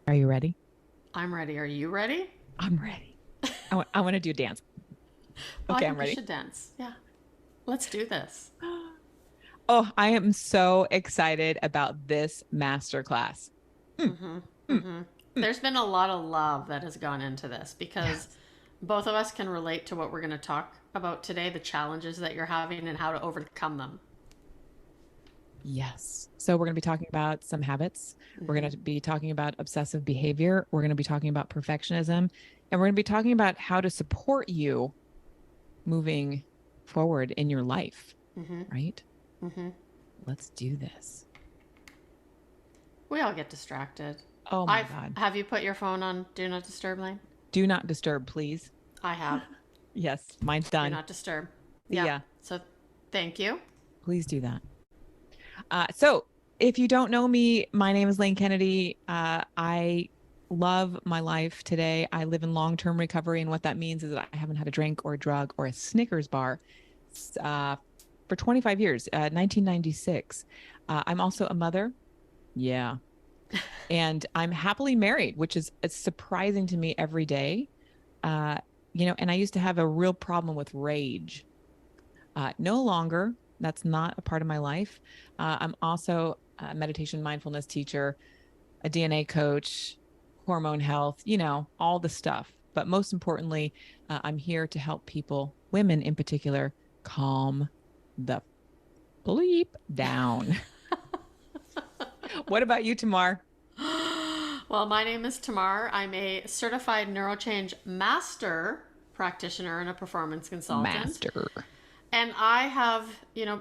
Are you ready? I'm ready. Are you ready? I'm ready. I want to do a dance. Oh, I Okay, I'm think we ready. should dance. Yeah. Let's do this. Oh, I am so excited about this masterclass. Mm, Mm-hmm. mm, Mm-hmm. mm. There's been a lot of love that has gone into this because Yes. both of us can relate to what we're going to talk about today, the challenges that you're having and how to overcome them. Yes. So we're going to be talking about some habits. We're Mm-hmm. going to be talking about obsessive behavior. We're going to be talking about perfectionism, and we're going to be talking about how to support you moving forward in your life, Mm-hmm. right? Mm-hmm. Let's do this. We all get distracted. Oh my I've God. Have you put your phone on Do Not Disturb Lane? Do not disturb, please. I have. Yes, mine's Do done. Not Disturb. See Yeah. ya. So thank you. Please do that. So, if you don't know me, my name is Lane Kennedy. I love my life today. I live in long term recovery. And what that means is that I haven't had a drink or a drug or a Snickers bar uh, for 25 years, 1996. I'm also a mother. Yeah. And I'm happily married, which is it's surprising to me every day. Uh, and I used to have a real problem with rage. No longer. That's not a part of my life. I'm also a meditation mindfulness teacher, a DNA coach, hormone health, all the stuff. But most importantly, I'm here to help people, women in particular, calm the bleep down. What about you, Tamar? Well, my name is Tamar. I'm a certified neurochange master practitioner and a performance consultant. Master. And I have,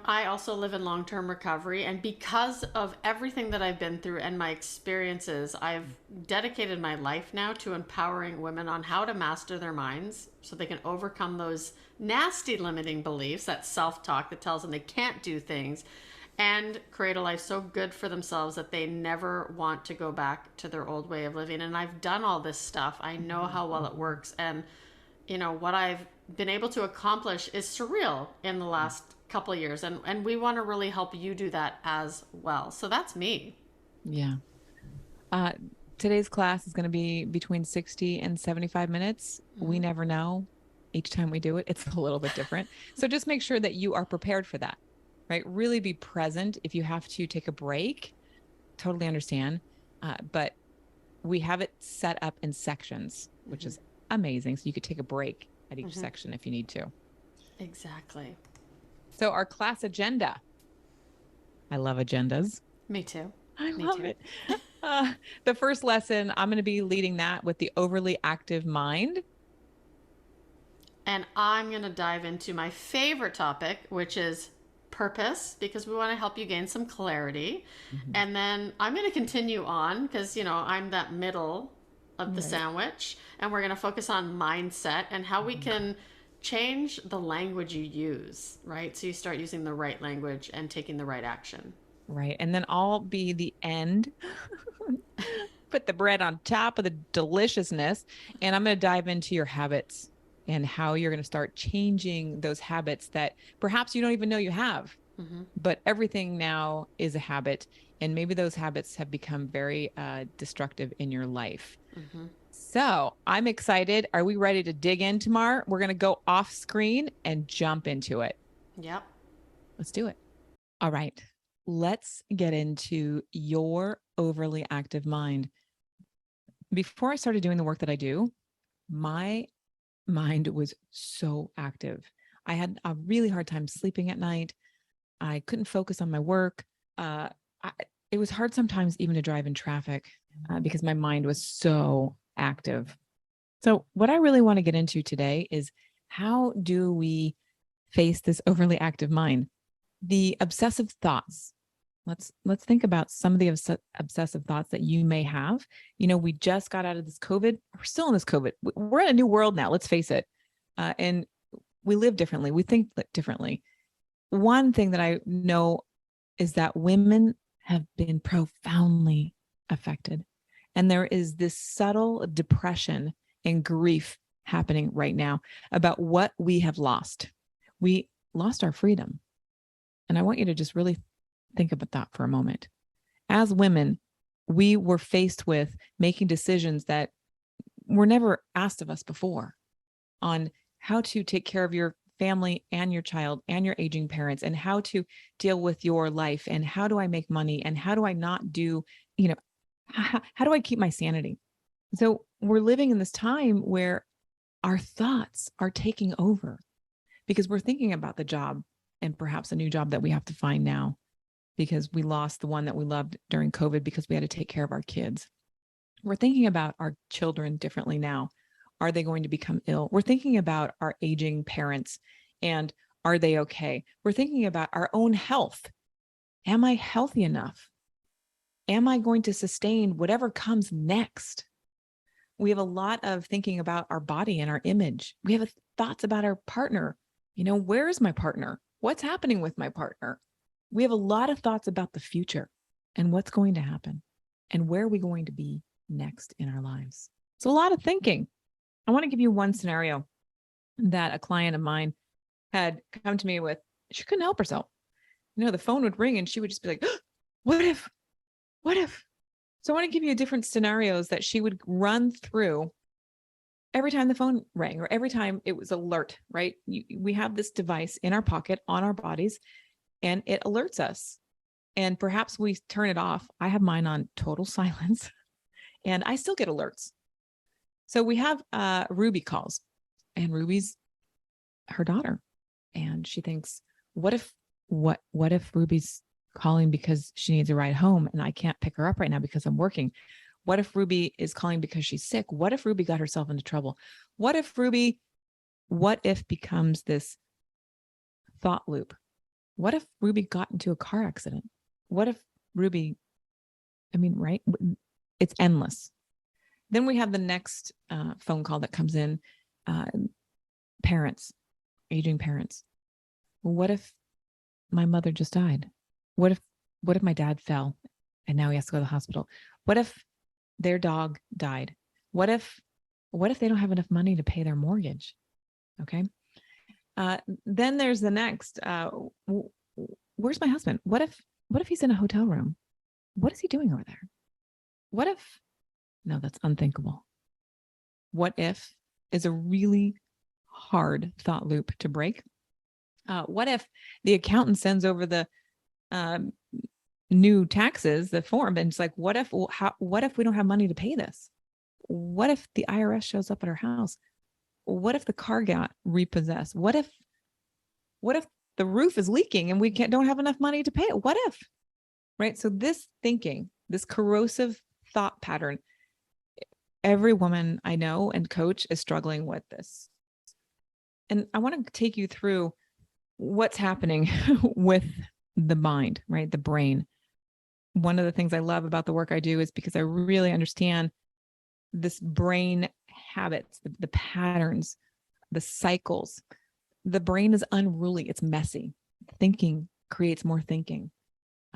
I also live in long term recovery. And because of everything that I've been through and my experiences, I've dedicated my life now to empowering women on how to master their minds so they can overcome those nasty limiting beliefs, that self talk that tells them they can't do things, and create a life so good for themselves that they never want to go back to their old way of living. And I've done all this stuff. I know how well it works. And what I've been able to accomplish is surreal in the last couple of years, and we want to really help you do that as well. So that's me. Yeah. Uh, Today's class is going to be between 60 and 75 minutes. We Mm-hmm. never know. Each time we do it, it's a little bit different. So just make sure that you are prepared for that, right? Really be present. If you have to take a break, totally understand. But we have it set up in sections, which Mm-hmm. is amazing. So you could take a break at each Mm-hmm. section if you need to. Exactly. So our class agenda, I love agendas. Me too. I Me love too. it. Uh, the first lesson, I'm going to be leading that with the overly active mind. And I'm going to dive into my favorite topic, which is purpose, because we want to help you gain some clarity. Mhm. And then I'm going to continue on because, I'm that middle of the Right. sandwich. And we're going to focus on mindset and how we Mhm. can change the language you use, right? So you start using the right language and taking the right action. Right. And then I'll be the end. Put the bread on top of the deliciousness. And I'm going to dive into your habits and how you're going to start changing those habits that perhaps you don't even know you have. Mm-hmm. But everything now is a habit. And maybe those habits have become very destructive in your life. Mm-hmm. So I'm excited. Are we ready to dig in tomorrow? We're going to go off screen and jump into it. Yep. Let's do it. All right. Let's get into your overly active mind. Before I started doing the work that I do, my mind was so active. I had a really hard time sleeping at night. I couldn't focus on my work. Uh, I, it was hard sometimes even to drive in traffic because my mind was so active. So, what I really want to get into today is how do we face this overly active mind? The obsessive thoughts. Let's think about some of the obsessive thoughts that you may have. We just got out of this COVID. We're still in this COVID. We're in a new world now. Let's face it, and we live differently. We think differently. One thing that I know is that women have been profoundly affected, and there is this subtle depression and grief happening right now about what we have lost. We lost our freedom, and I want you to just really think about that for a moment. As women, we were faced with making decisions that were never asked of us before on how to take care of your family and your child and your aging parents, and how to deal with your life, and how do I make money, and how do I not do, how do I keep my sanity? So we're living in this time where our thoughts are taking over because we're thinking about the job and perhaps a new job that we have to find now because we lost the one that we loved during COVID because we had to take care of our kids. We're thinking about our children differently now. Are they going to become ill? We're thinking about our aging parents and are they okay? We're thinking about our own health. Am I healthy enough? Am I going to sustain whatever comes next? We have a lot of thinking about our body and our image. We have thoughts about our partner. Where is my partner? What's happening with my partner? We have a lot of thoughts about the future and what's going to happen and where are we going to be next in our lives. It's a lot of thinking. I want to give you one scenario that a client of mine had come to me with. She couldn't help herself. The phone would ring and she would just be like, what if? So I want to give you different scenarios that she would run through every time the phone rang or every time it was alert, right? We have this device in our pocket on our bodies and it alerts us. And perhaps we turn it off. I have mine on total silence and I still get alerts. So we have Ruby calls and Ruby's her daughter. And she thinks, what if Ruby's calling because she needs a ride home and I can't pick her up right now because I'm working? What if Ruby is calling because she's sick? What if Ruby got herself into trouble? What if becomes this thought loop? What if Ruby got into a car accident? What if Ruby, right? It's endless. Then we have the next phone call that comes in, parents, aging parents. What if my mother just died? What if my dad fell and now he has to go to the hospital? What if their dog died? What if they don't have enough money to pay their mortgage? Okay. Then there's the next, where's my husband? What if he's in a hotel room? What is he doing over there? No, that's unthinkable. What if is a really hard thought loop to break. What if the accountant sends over the new taxes, the form, and it's like, what if we don't have money to pay this? What if the IRS shows up at our house? What if the car got repossessed? What if the roof is leaking and we don't have enough money to pay it? What if? Right? So this thinking, this corrosive thought pattern, every woman I know and coach is struggling with this. And I want to take you through what's happening with the mind, right? The brain. One of the things I love about the work I do is because I really understand this brain habits, the patterns, the cycles. The brain is unruly. It's messy. Thinking creates more thinking.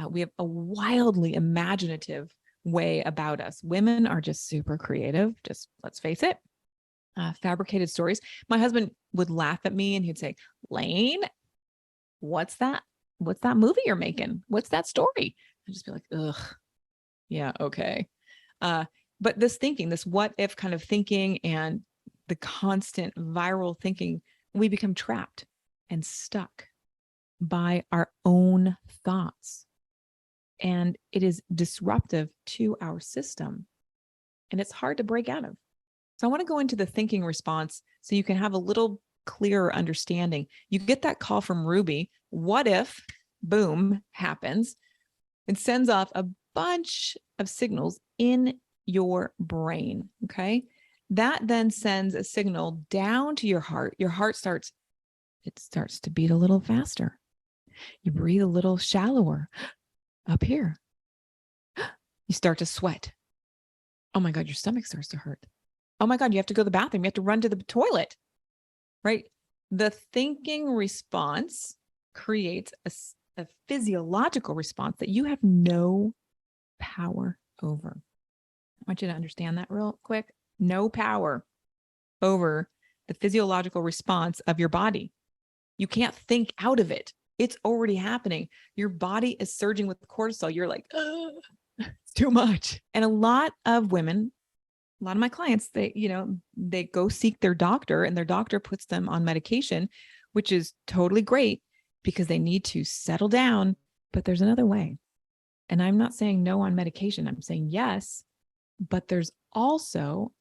We have a wildly imaginative way about us. Women are just super creative. Just let's face it. Fabricated stories. My husband would laugh at me and he'd say, Lane, what's that? What's that movie you're making? What's that story? I'd just be like, ugh, yeah, okay. But this thinking, this what if kind of thinking and the constant viral thinking, we become trapped and stuck by our own thoughts. And it is disruptive to our system. And it's hard to break out of. So I want to go into the thinking response so you can have a little clearer understanding. You get that call from Ruby. What if, boom, happens? It sends off a bunch of signals in your brain, okay? That then sends a signal down to your heart. Your heart starts to beat a little faster. You breathe a little shallower up here. You start to sweat. Oh my God, your stomach starts to hurt. Oh my God, you have to go to the bathroom. You have to run to the toilet, right? The thinking response creates a physiological response that you have no power over. I want you to understand that real quick. No power over the physiological response of your body. You can't think out of it. It's already happening. Your body is surging with cortisol. You're like, too much. And a lot of women, a lot of my clients, they go seek their doctor, and their doctor puts them on medication, which is totally great because they need to settle down. But there's another way. And I'm not saying no on medication. I'm saying yes, but there's also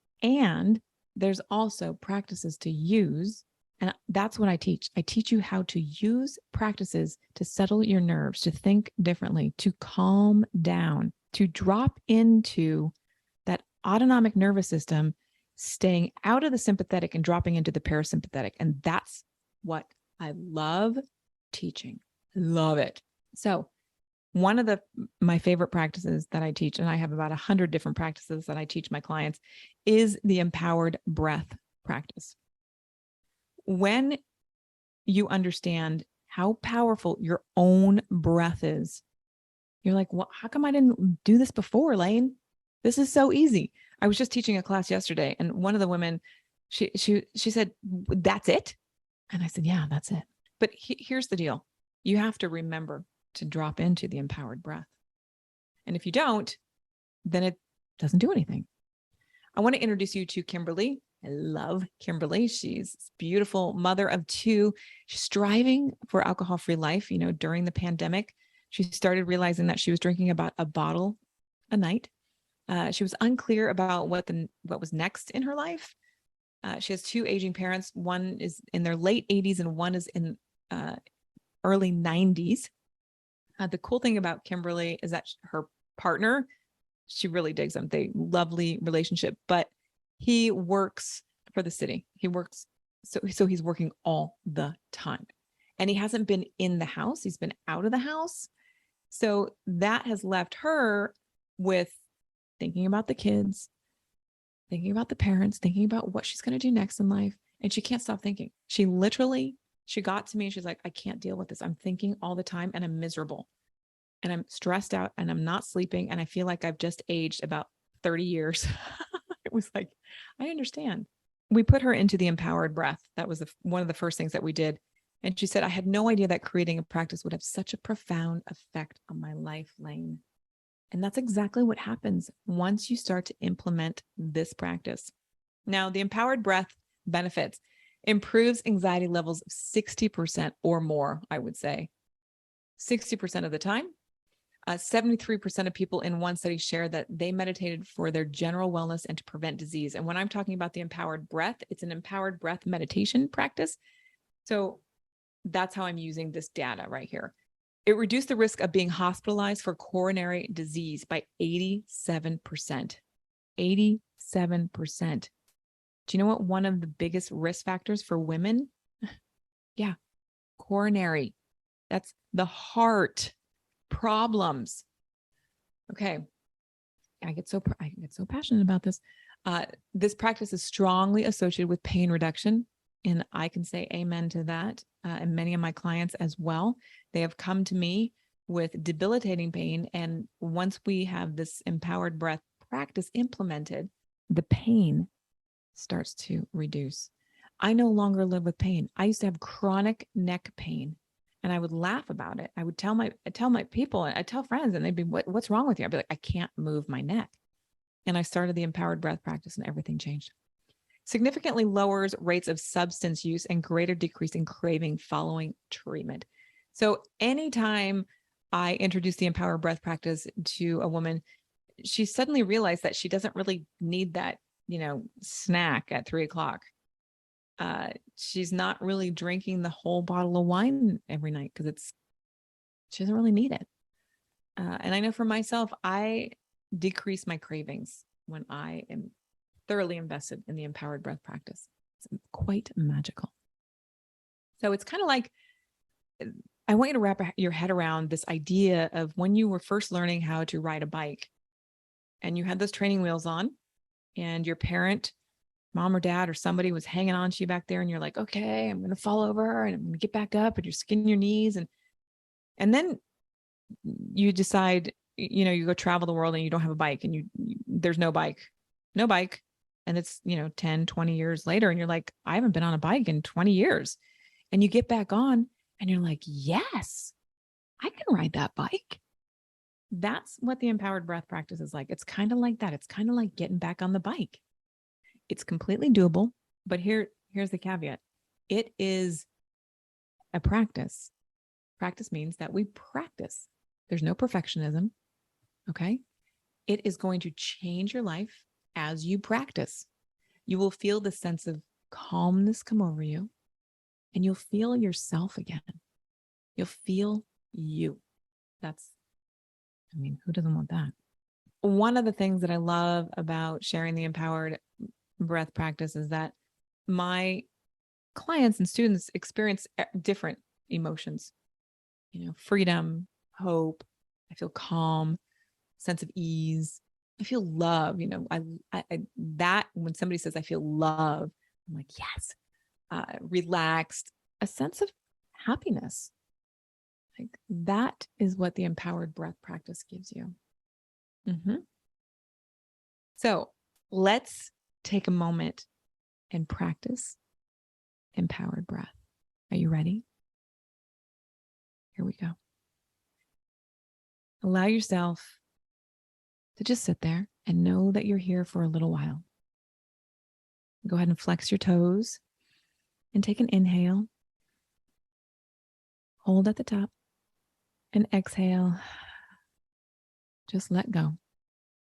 practices to use. And that's what I teach. I teach you how to use practices to settle your nerves, to think differently, to calm down, to drop into that autonomic nervous system, staying out of the sympathetic and dropping into the parasympathetic. And that's what I love teaching. Love it. So one of my favorite practices that I teach, and I have about 100 different practices that I teach my clients, is the empowered breath practice. When you understand how powerful your own breath is, you're like, well, how come I didn't do this before, Lane? This is so easy. I was just teaching a class yesterday, and one of the women, she said, that's it? And I said, yeah, that's it. But here's the deal. You have to remember to drop into the empowered breath. And if you don't, then it doesn't do anything. I want to introduce you to Kimberly. I love Kimberly. She's a beautiful mother of 2. She's striving for alcohol-free life. During the pandemic, she started realizing that she was drinking about a bottle a night. She was unclear about what was next in her life. She has 2 aging parents. One is in their late 80s and one is in early 90s. The cool thing about Kimberly is that her partner, she really digs him. They lovely relationship, but he works for the city. He works, so he's working all the time, and he hasn't been in the house. He's been out of the house. So that has left her with thinking about the kids, thinking about the parents, thinking about what she's going to do next in life. And she can't stop thinking. She got to me and she's like, I can't deal with this. I'm thinking all the time and I'm miserable and I'm stressed out and I'm not sleeping. And I feel like I've just aged about 30 years. It was like, I understand. We put her into the empowered breath. That was one of the first things that we did. And she said, I had no idea that creating a practice would have such a profound effect on my life, Lane. And that's exactly what happens once you start to implement this practice. Now, the empowered breath benefits improves anxiety levels of 60% or more, I would say. 60% of the time. 73% of people in one study share that they meditated for their general wellness and to prevent disease. And when I'm talking about the empowered breath, it's an empowered breath meditation practice. So that's how I'm using this data right here. It reduced the risk of being hospitalized for coronary disease by 87%. 87%. Do you know what one of the biggest risk factors for women? Yeah, coronary. That's the heart problems. Okay. I get so passionate about this. This practice is strongly associated with pain reduction. And I can say amen to that. And many of my clients as well, they have come to me with debilitating pain. And once we have this empowered breath practice implemented, the pain starts to reduce. I no longer live with pain. I used to have chronic neck pain and I would laugh about it. I would tell my people, I tell friends, and they'd be, what's wrong with you? I'd be like, I can't move my neck. And I started the empowered breath practice and everything changed. Significantly lowers rates of substance use and greater decrease in craving following treatment. So anytime I introduce the empowered breath practice to a woman, she suddenly realized that she doesn't really need that, snack at 3:00. She's not really drinking the whole bottle of wine every night because she doesn't really need it. And I know for myself, I decrease my cravings when I am thoroughly invested in the empowered breath practice. It's quite magical. So it's kind of like, I want you to wrap your head around this idea of when you were first learning how to ride a bike and you had those training wheels on and your parent, mom or dad or somebody was hanging on to you back there and you're like, okay, I'm going to fall over and I'm going to get back up and you're skinning your knees. And then you decide, you go travel the world and you don't have a bike and there's no bike. And it's, 10, 20 years later. And you're like, I haven't been on a bike in 20 years. And you get back on and you're like, yes, I can ride that bike. That's what the empowered breath practice is like. It's kind of like that. It's kind of like getting back on the bike. It's completely doable, but here's the caveat. It is a practice. Practice means that we practice. There's no perfectionism. Okay. It is going to change your life as you practice. You will feel the sense of calmness come over you, and you'll feel yourself again. You'll feel you. Who doesn't want that? One of the things that I love about sharing the empowered breath practice is that my clients and students experience different emotions, freedom, hope. I feel calm, sense of ease. I feel love. That when somebody says I feel love, I'm like, yes, relaxed, a sense of happiness. Like that is what the empowered breath practice gives you. Mm-hmm. So let's take a moment and practice empowered breath. Are you ready? Here we go. Allow yourself to just sit there and know that you're here for a little while. Go ahead and flex your toes and take an inhale. Hold at the top and exhale. Just let go.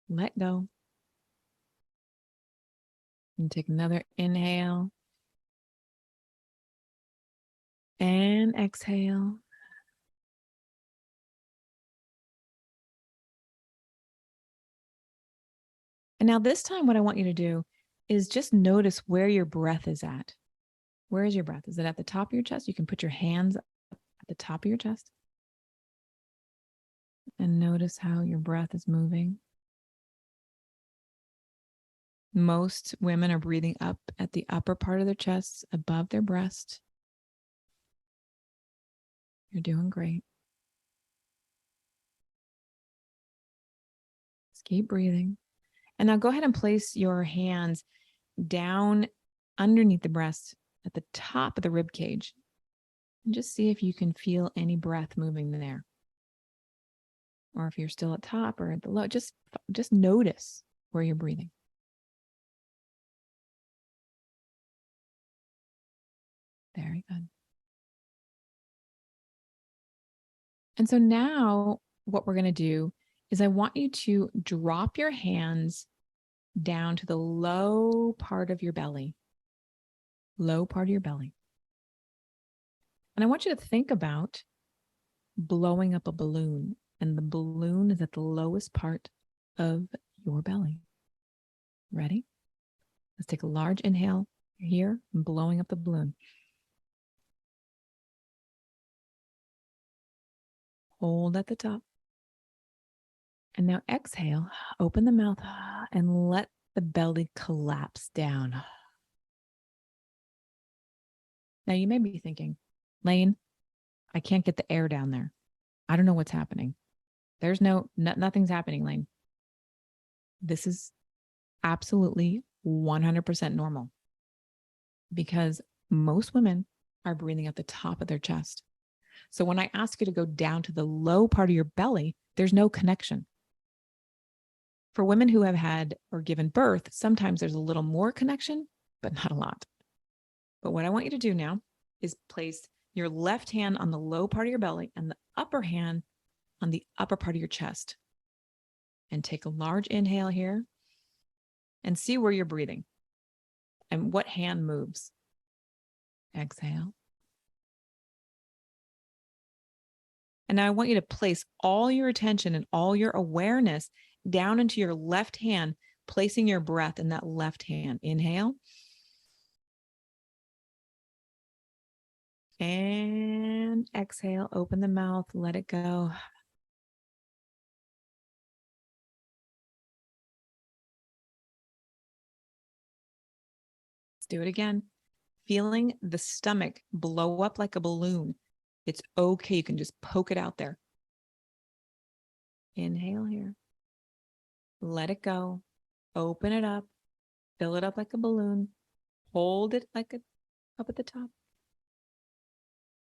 Let go. And take another inhale and exhale. And now this time, what I want you to do is just notice where your breath is at. Where is your breath? Is it at the top of your chest? You can put your hands at the top of your chest and notice how your breath is moving. Most women are breathing up at the upper part of their chest, above their breast. You're doing great. Just keep breathing. And now go ahead and place your hands down underneath the breast at the top of the rib cage. And just see if you can feel any breath moving there. Or if you're still at top or at the low, just notice where you're breathing. Very good. And so now what we're going to do is I want you to drop your hands down to the low part of your belly. Low part of your belly. And I want you to think about blowing up a balloon. And the balloon is at the lowest part of your belly. Ready? Let's take a large inhale here and blowing up the balloon. Hold at the top. And now exhale, open the mouth and let the belly collapse down. Now you may be thinking, Lane, I can't get the air down there. I don't know what's happening. There's nothing's happening, Lane. This is absolutely 100% normal because most women are breathing at the top of their chest. So when I ask you to go down to the low part of your belly, there's no connection. For women who have had or given birth, sometimes there's a little more connection, but not a lot. But what I want you to do now is place your left hand on the low part of your belly and the upper hand on the upper part of your chest. And take a large inhale here and see where you're breathing and what hand moves. Exhale. And now I want you to place all your attention and all your awareness down into your left hand, placing your breath in that left hand. Inhale. And exhale, open the mouth, let it go. Let's do it again. Feeling the stomach blow up like a balloon. It's okay. You can just poke it out there. Inhale here. Let it go. Open it up. Fill it up like a balloon. Hold it like up at the top.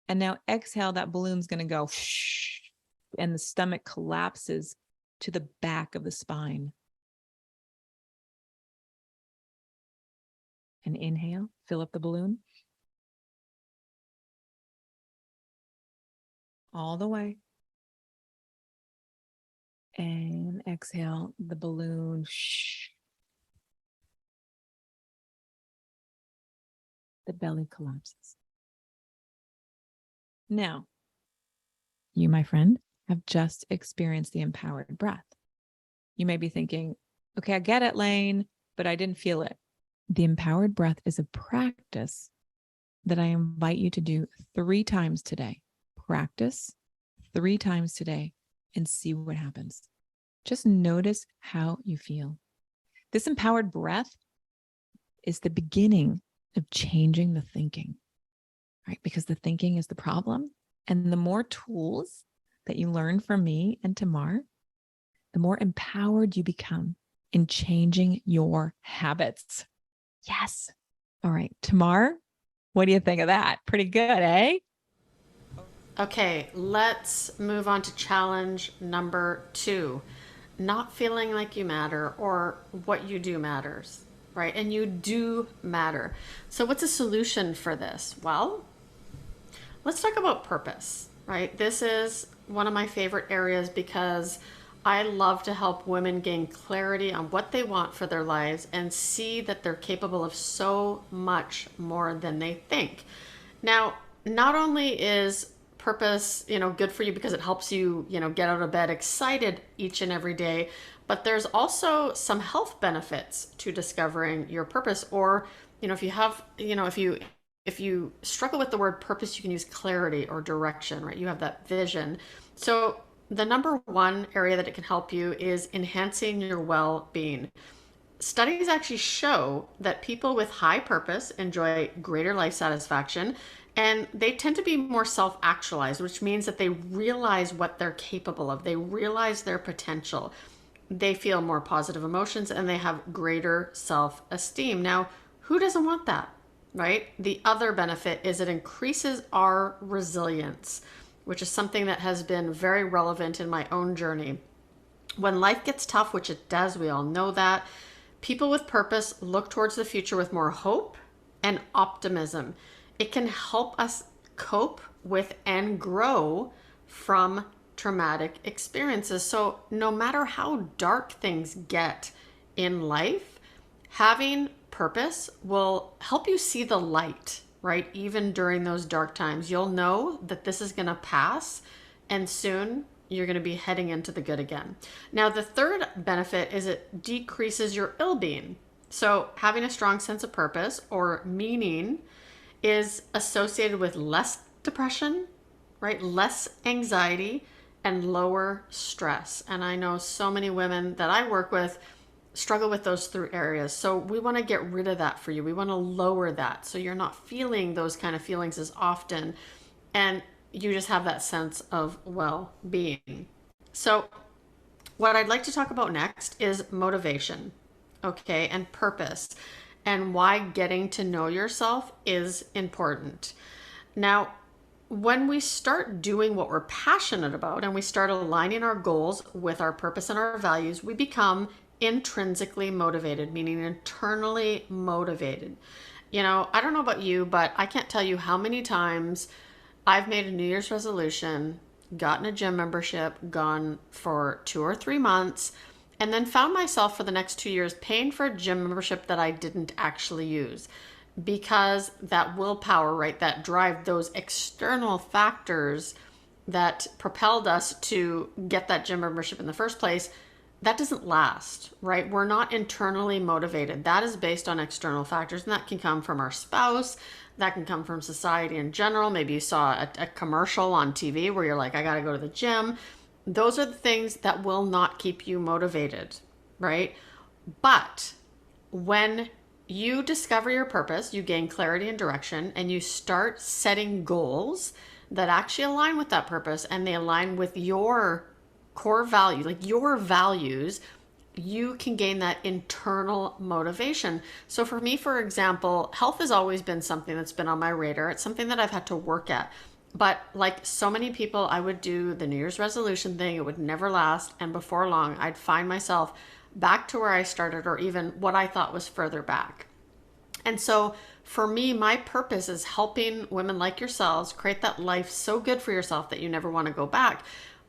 And now exhale, that balloon's going to go and the stomach collapses to the back of the spine. And inhale, fill up the balloon. All the way. And exhale, the balloon. Shh. The belly collapses. Now, you, my friend, have just experienced the empowered breath. You may be thinking, okay, I get it, Lane, but I didn't feel it. The empowered breath is a practice that I invite you to do 3 times today. Practice 3 times today and see what happens. Just notice how you feel. This empowered breath is the beginning of changing the thinking, right? Because the thinking is the problem. And the more tools that you learn from me and Tamar, the more empowered you become in changing your habits. Yes. All right, Tamar, what do you think of that? Pretty good, eh? Okay, let's move on to challenge number 2. Not feeling like you matter or what you do matters, right? And you do matter. So what's a solution for this? Well, let's talk about purpose, right? This is one of my favorite areas because I love to help women gain clarity on what they want for their lives and see that they're capable of so much more than they think. Now, not only is purpose, good for you because it helps you, get out of bed excited each and every day, but there's also some health benefits to discovering your purpose. Or, if you have, if you struggle with the word purpose, you can use clarity or direction, right? You have that vision. So the number one area that it can help you is enhancing your well-being. Studies actually show that people with high purpose enjoy greater life satisfaction, and they tend to be more self-actualized, which means that they realize what they're capable of. They realize their potential. They feel more positive emotions, and they have greater self-esteem. Now, who doesn't want that, right? The other benefit is it increases our resilience, which is something that has been very relevant in my own journey. When life gets tough, which it does, we all know that, people with purpose look towards the future with more hope and optimism. It can help us cope with and grow from traumatic experiences. So no matter how dark things get in life, having purpose will help you see the light, right? Even during those dark times, you'll know that this is going to pass, and soon you're going to be heading into the good again. Now, the third benefit is it decreases your ill-being. So having a strong sense of purpose or meaning is associated with less depression, right? Less anxiety and lower stress. And I know so many women that I work with struggle with those 3 areas. So we want to get rid of that for you. We want to lower that so you're not feeling those kind of feelings as often, and you just have that sense of well-being. So what I'd like to talk about next is motivation, okay, and purpose, and why getting to know yourself is important. Now, when we start doing what we're passionate about and we start aligning our goals with our purpose and our values, we become intrinsically motivated, meaning internally motivated. I don't know about you, but I can't tell you how many times I've made a New Year's resolution, gotten a gym membership, gone for 2 or 3 months, and then found myself for the next 2 years paying for a gym membership that I didn't actually use. Because that willpower, right, that drive, those external factors that propelled us to get that gym membership in the first place, that doesn't last, right? We're not internally motivated. That is based on external factors, and that can come from our spouse. That can come from society in general. Maybe you saw a commercial on TV where you're like, I got to go to the gym. Those are the things that will not keep you motivated, right? But when you discover your purpose, you gain clarity and direction, and you start setting goals that actually align with that purpose, and they align with your core value, like your values, you can gain that internal motivation. So for me, for example, health has always been something that's been on my radar. It's something that I've had to work at. But like so many people, I would do the New Year's resolution thing. It would never last. And before long, I'd find myself back to where I started or even what I thought was further back. And so for me, my purpose is helping women like yourselves create that life so good for yourself that you never want to go back.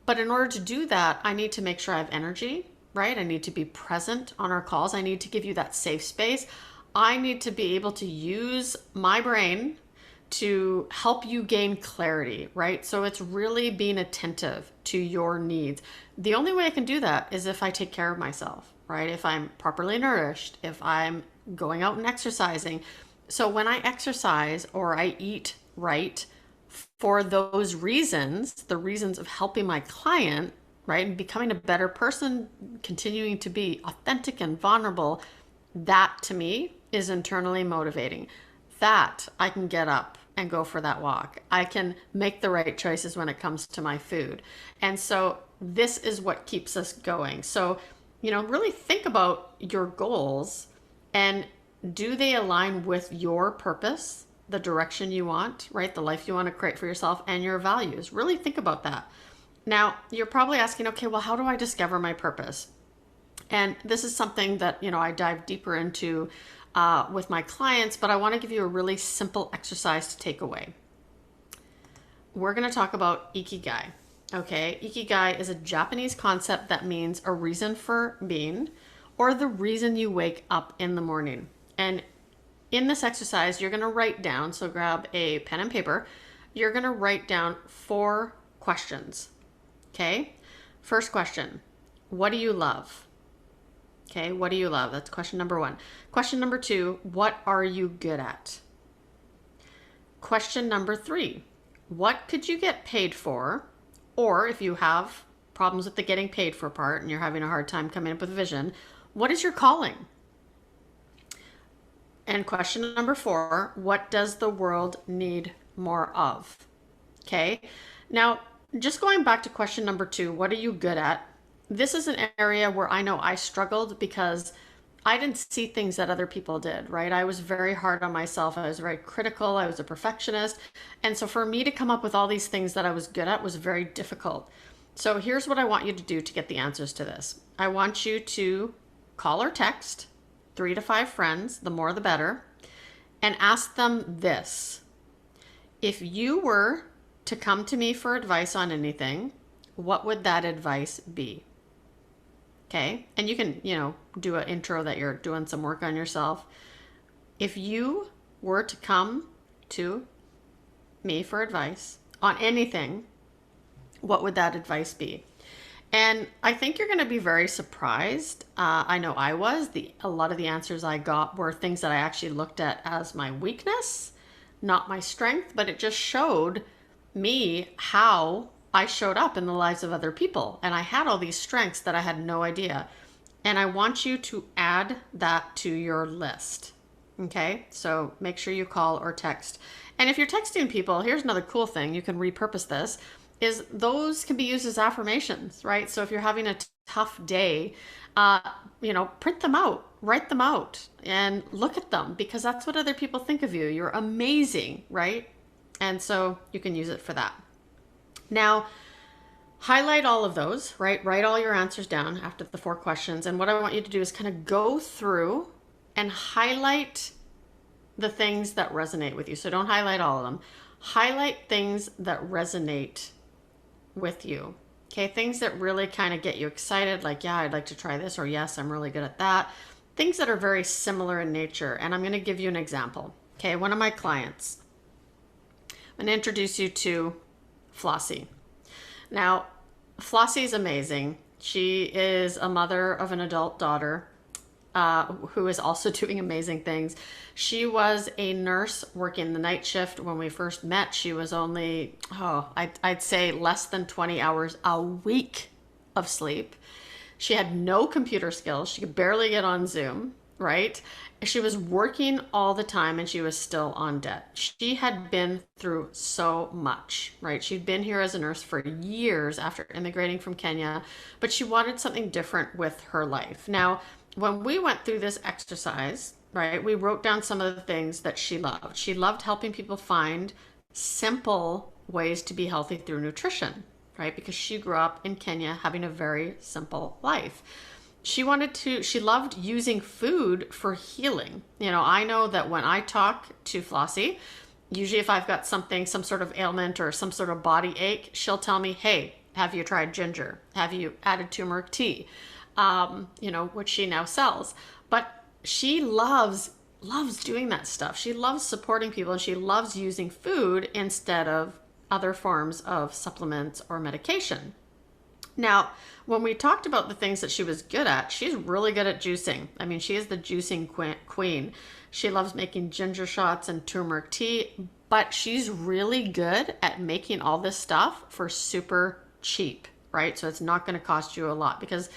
But in order to do that, I need to make sure I have energy, right? I need to be present on our calls. I need to give you that safe space. I need to be able to use my brain to help you gain clarity, right? So it's really being attentive to your needs. The only way I can do that is if I take care of myself, right? If I'm properly nourished, if I'm going out and exercising. So when I exercise or I eat right for those reasons, the reasons of helping my client, right, and becoming a better person, continuing to be authentic and vulnerable, that to me is internally motivating. That I can get up and go for that walk. I can make the right choices when it comes to my food. And so this is what keeps us going. So, really think about your goals and do they align with your purpose, the direction you want, right? The life you want to create for yourself and your values. Really think about that. Now, you're probably asking, okay, well, how do I discover my purpose? And this is something that, I dive deeper into with my clients, but I want to give you a really simple exercise to take away. We're going to talk about ikigai. Okay, ikigai is a Japanese concept that means a reason for being or the reason you wake up in the morning. And in this exercise, you're going to write down, so grab a pen and paper, you're going to write down 4 questions. Okay, first question, what do you love? Okay, what do you love? That's question number 1. Question number 2, what are you good at? Question number 3, what could you get paid for? Or if you have problems with the getting paid for part and you're having a hard time coming up with a vision, what is your calling? And question number 4, what does the world need more of? Okay, now just going back to question number 2, what are you good at? This is an area where I know I struggled because I didn't see things that other people did, right? I was very hard on myself. I was very critical. I was a perfectionist. And so for me to come up with all these things that I was good at was very difficult. So here's what I want you to do to get the answers to this. I want you to call or text 3 to 5 friends, the more the better, and ask them this. If you were to come to me for advice on anything, what would that advice be? Okay, and you can, do an intro that you're doing some work on yourself. If you were to come to me for advice on anything, what would that advice be? And I think you're going to be very surprised. I know I was. A lot of the answers I got were things that I actually looked at as my weakness, not my strength, but it just showed me how I showed up in the lives of other people. And I had all these strengths that I had no idea. And I want you to add that to your list. Okay, so make sure you call or text. And if you're texting people, here's another cool thing. You can repurpose this. Is those can be used as affirmations, right? So if you're having a tough day, print them out, write them out, and look at them because that's what other people think of you. You're amazing, right? And so you can use it for that. Now, highlight all of those, right? Write all your answers down after the 4 questions. And what I want you to do is kind of go through and highlight the things that resonate with you. So don't highlight all of them. Highlight things that resonate with you. Okay, things that really kind of get you excited, like, yeah, I'd like to try this, or yes, I'm really good at that. Things that are very similar in nature. And I'm going to give you an example. Okay, one of my clients, I'm going to introduce you to Flossie. Now, Flossie is amazing. She is a mother of an adult daughter who is also doing amazing things. She was a nurse working the night shift when we first met. She was only, I'd say less than 20 hours a week of sleep. She had no computer skills. She could barely get on Zoom, right? She was working all the time and she was still on debt. She had been through so much, right? She'd been here as a nurse for years after immigrating from Kenya, but she wanted something different with her life. Now, when we went through this exercise, right, we wrote down some of the things that she loved. She loved helping people find simple ways to be healthy through nutrition, right? Because she grew up in Kenya having a very simple life. She loved using food for healing. I know that when I talk to Flossie, usually if I've got some sort of ailment or some sort of body ache, she'll tell me, hey, have you tried ginger? Have you added turmeric tea? Which she now sells. But she loves doing that stuff. She loves supporting people, and she loves using food instead of other forms of supplements or medication. Now, when we talked about the things that she was good at, she's really good at juicing. I mean, she is the juicing queen. She loves making ginger shots and turmeric tea, but she's really good at making all this stuff for super cheap, right? So it's not going to cost you a lot because,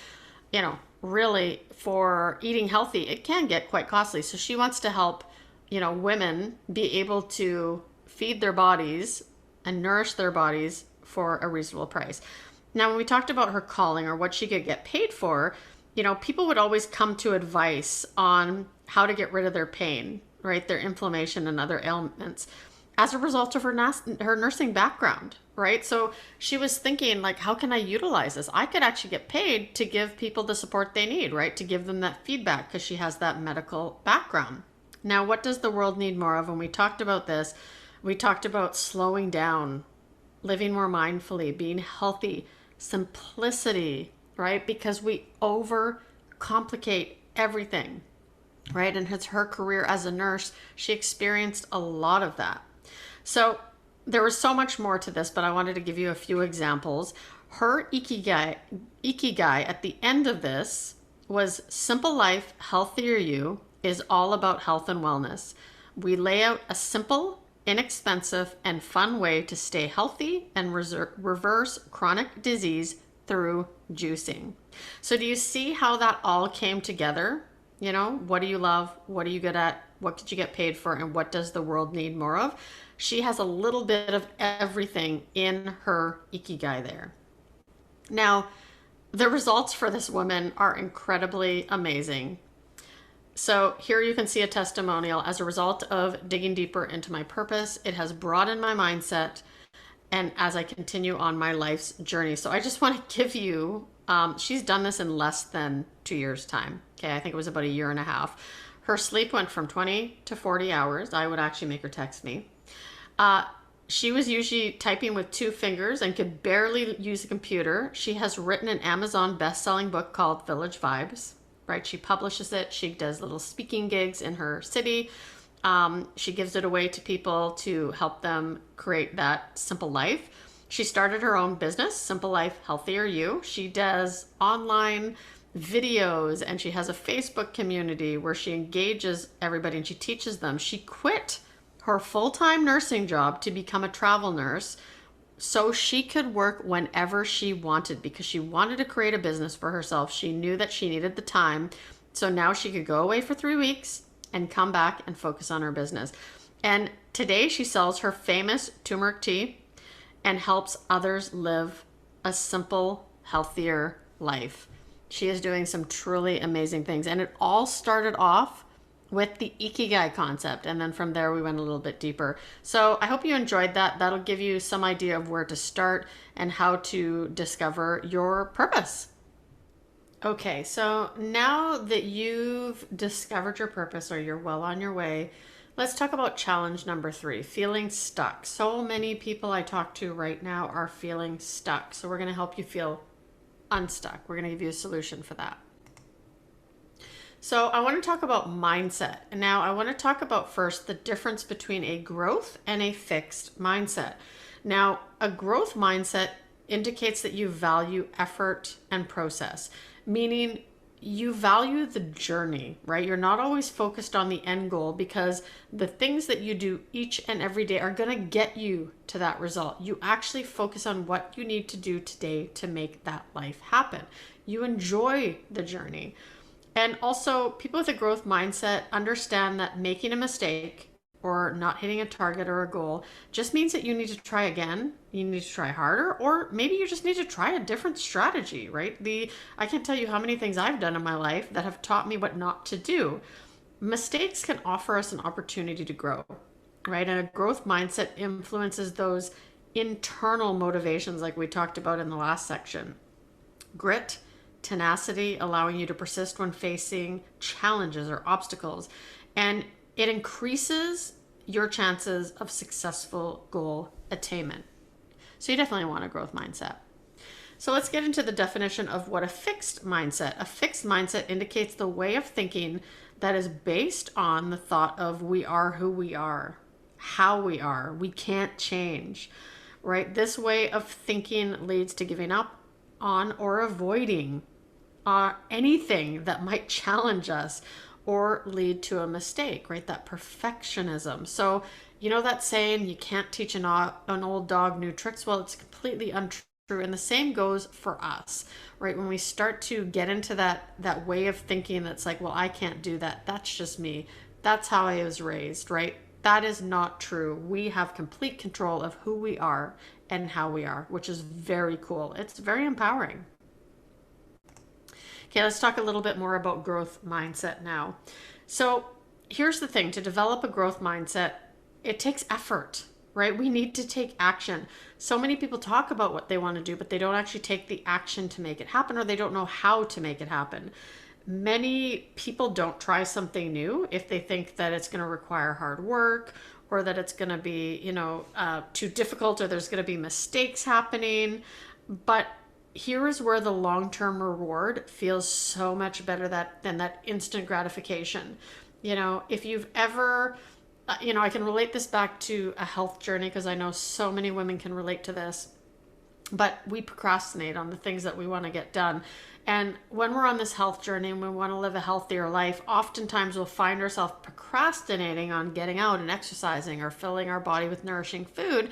really for eating healthy, it can get quite costly. So she wants to help, women be able to feed their bodies and nourish their bodies for a reasonable price. Now, when we talked about her calling or what she could get paid for, people would always come to advice on how to get rid of their pain, right? Their inflammation and other ailments as a result of her nursing background, right? So she was thinking, like, how can I utilize this? I could actually get paid to give people the support they need, right? To give them that feedback because she has that medical background. Now, what does the world need more of? When we talked about this, we talked about slowing down, living more mindfully, being healthy, simplicity, right? Because we overcomplicate everything, right? And it's her career as a nurse, she experienced a lot of that. So there was so much more to this, but I wanted to give you a few examples. Her ikigai at the end of this was simple life, healthier you is all about health and wellness. We lay out a simple, inexpensive, and fun way to stay healthy and reverse chronic disease through juicing. So do you see how that all came together? What do you love? What are you good at? What could you get paid for? And what does the world need more of? She has a little bit of everything in her ikigai there. Now, the results for this woman are incredibly amazing. So here you can see a testimonial. As a result of digging deeper into my purpose, it has broadened my mindset and as I continue on my life's journey. So I just want to give you, she's done this in less than 2 years' time. Okay, I think it was about a year and a half. Her sleep went from 20 to 40 hours. I would actually make her text me. She was usually typing with 2 fingers and could barely use a computer. She has written an Amazon best-selling book called Village Vibes, right? She publishes it. She does little speaking gigs in her city. She gives it away to people to help them create that simple life. She started her own business, Simple Life, Healthier You. She does online videos and she has a Facebook community where she engages everybody and she teaches them. She quit her full-time nursing job to become a travel nurse so she could work whenever she wanted because she wanted to create a business for herself. She knew that she needed the time. So now she could go away for 3 weeks and come back and focus on her business. And today she sells her famous turmeric tea and helps others live a simple, healthier life. She is doing some truly amazing things. And it all started off with the ikigai concept. And then from there, we went a little bit deeper. So I hope you enjoyed that. That'll give you some idea of where to start and how to discover your purpose. Okay, so now that you've discovered your purpose or you're well on your way, let's talk about challenge number 3, feeling stuck. So many people I talk to right now are feeling stuck. So we're going to help you feel unstuck. We're going to give you a solution for that. So I want to talk about mindset. And now I want to talk about first the difference between a growth and a fixed mindset. Now, a growth mindset indicates that you value effort and process, meaning you value the journey, right? You're not always focused on the end goal because the things that you do each and every day are going to get you to that result. You actually focus on what you need to do today to make that life happen. You enjoy the journey. And also, people with a growth mindset understand that making a mistake or not hitting a target or a goal just means that you need to try again, you need to try harder, or maybe you just need to try a different strategy, right? I can't tell you how many things I've done in my life that have taught me what not to do. Mistakes can offer us an opportunity to grow, right? And a growth mindset influences those internal motivations like we talked about in the last section. Grit, tenacity, allowing you to persist when facing challenges or obstacles. And it increases your chances of successful goal attainment. So you definitely want a growth mindset. So let's get into the definition of what a fixed mindset. A fixed mindset indicates the way of thinking that is based on the thought of we are who we are, how we are, we can't change, right? This way of thinking leads to giving up on or avoiding anything that might challenge us or lead to a mistake, right? That perfectionism. So, you know that saying, you can't teach an old dog new tricks? Well, it's completely untrue. And the same goes for us, right? When we start to get into that way of thinking that's like, well, I can't do that. That's just me. That's how I was raised, right? That is not true. We have complete control of who we are and how we are, which is very cool. It's very empowering. Okay, let's talk a little bit more about growth mindset now. So here's the thing, to develop a growth mindset, it takes effort, right? We need to take action. So many people talk about what they want to do, but they don't actually take the action to make it happen, or they don't know how to make it happen. Many people don't try something new if they think that it's going to require hard work, or that it's going to be, too difficult, or there's going to be mistakes happening. But here is where the long-term reward feels so much better than that instant gratification. If you've ever, I can relate this back to a health journey because I know so many women can relate to this, but we procrastinate on the things that we want to get done. And when we're on this health journey and we want to live a healthier life, oftentimes we'll find ourselves procrastinating on getting out and exercising or filling our body with nourishing food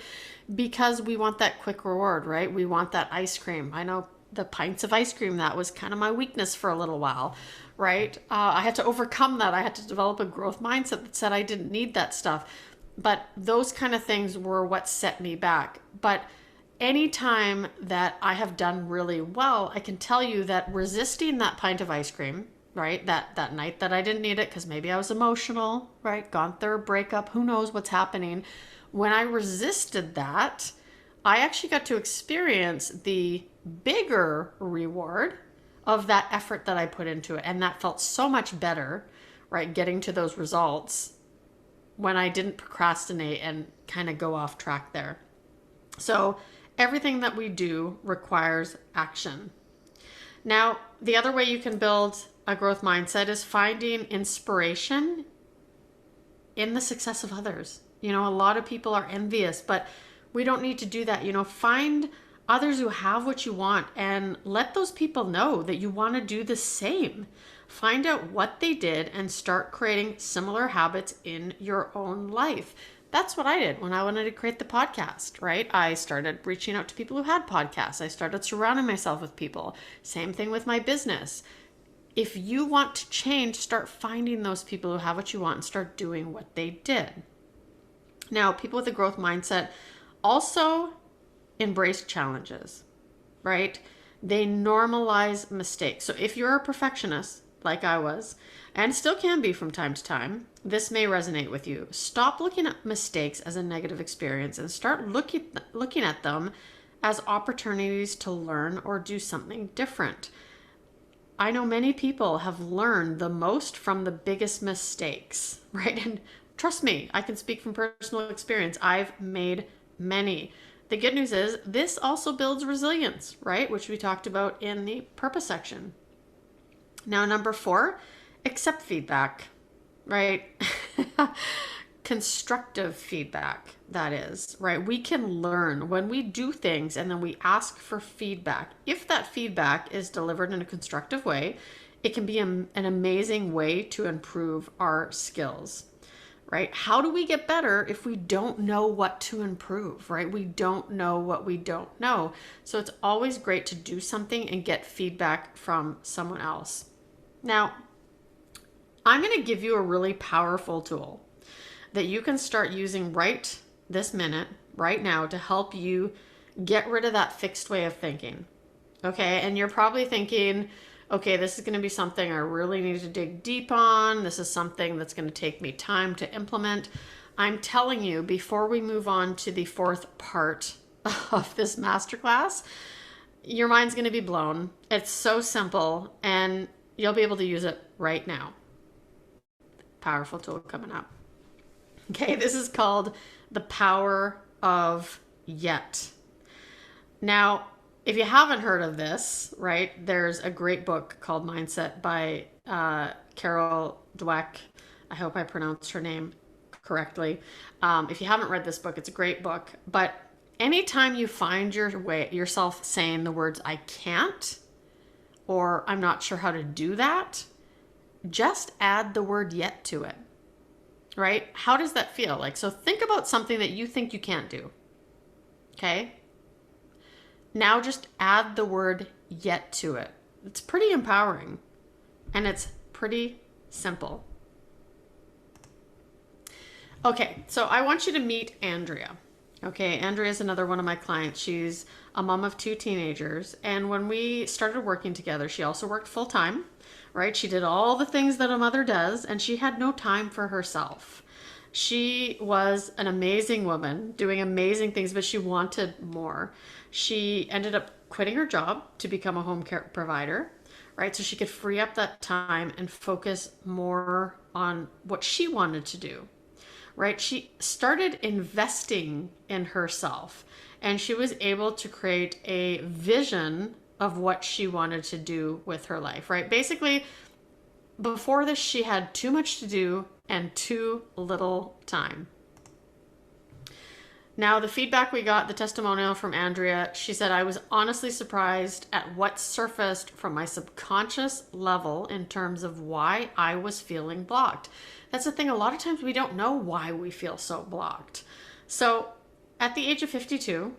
because we want that quick reward, right? We want that ice cream. I know the pints of ice cream, that was kind of my weakness for a little while, right? I had to overcome that. I had to develop a growth mindset that said I didn't need that stuff. But those kind of things were what set me back. But anytime that I have done really well, I can tell you that resisting that pint of ice cream, right? That night that I didn't need it because maybe I was emotional, right? Gone through a breakup, who knows what's happening. When I resisted that, I actually got to experience the bigger reward of that effort that I put into it. And that felt so much better, right? Getting to those results when I didn't procrastinate and kind of go off track there. So everything that we do requires action. Now, the other way you can build a growth mindset is finding inspiration in the success of others. A lot of people are envious, but we don't need to do that. Find others who have what you want and let those people know that you want to do the same. Find out what they did and start creating similar habits in your own life. That's what I did when I wanted to create the podcast, right? I started reaching out to people who had podcasts. I started surrounding myself with people. Same thing with my business. If you want to change, start finding those people who have what you want and start doing what they did. Now, people with a growth mindset also embrace challenges, right? They normalize mistakes. So if you're a perfectionist, like I was, and still can be from time to time, this may resonate with you. Stop looking at mistakes as a negative experience and start looking at them as opportunities to learn or do something different. I know many people have learned the most from the biggest mistakes, right? And trust me, I can speak from personal experience. I've made many. The good news is this also builds resilience, right? Which we talked about in the purpose section. Now, number 4, accept feedback, right? Constructive feedback, that is, right? We can learn when we do things and then we ask for feedback. If that feedback is delivered in a constructive way, it can be an amazing way to improve our skills, right? How do we get better if we don't know what to improve, right? We don't know what we don't know. So it's always great to do something and get feedback from someone else. Now, I'm going to give you a really powerful tool that you can start using right this minute, right now, to help you get rid of that fixed way of thinking. Okay. And you're probably thinking, okay, this is going to be something I really need to dig deep on. This is something that's going to take me time to implement. I'm telling you, before we move on to the 4th part of this masterclass, your mind's going to be blown. It's so simple, and you'll be able to use it right now. Powerful tool coming up. Okay, this is called the power of yet. Now, if you haven't heard of this, right, there's a great book called Mindset by Carol Dweck. I hope I pronounced her name correctly. If you haven't read this book, it's a great book. But anytime you find yourself saying the words "I can't" or "I'm not sure how to do that," just add the word "yet" to it. Right? How does that feel? Like, so think about something that you think you can't do. Okay? Now just add the word "yet" to it. It's pretty empowering, and it's pretty simple. Okay, so I want you to meet Andrea. Okay, Andrea is another one of my clients. She's a mom of 2 teenagers, and when we started working together, she also worked full time, right? She did all the things that a mother does, and she had no time for herself. She was an amazing woman doing amazing things, but she wanted more. She ended up quitting her job to become a home care provider, right? So she could free up that time and focus more on what she wanted to do, right? She started investing in herself, and she was able to create a vision of what she wanted to do with her life, right? Basically, before this, she had too much to do and too little time. Now, the feedback we got, the testimonial from Andrea, she said, "I was honestly surprised at what surfaced from my subconscious level in terms of why I was feeling blocked." That's the thing. A lot of times we don't know why we feel so blocked. So at the age of 52,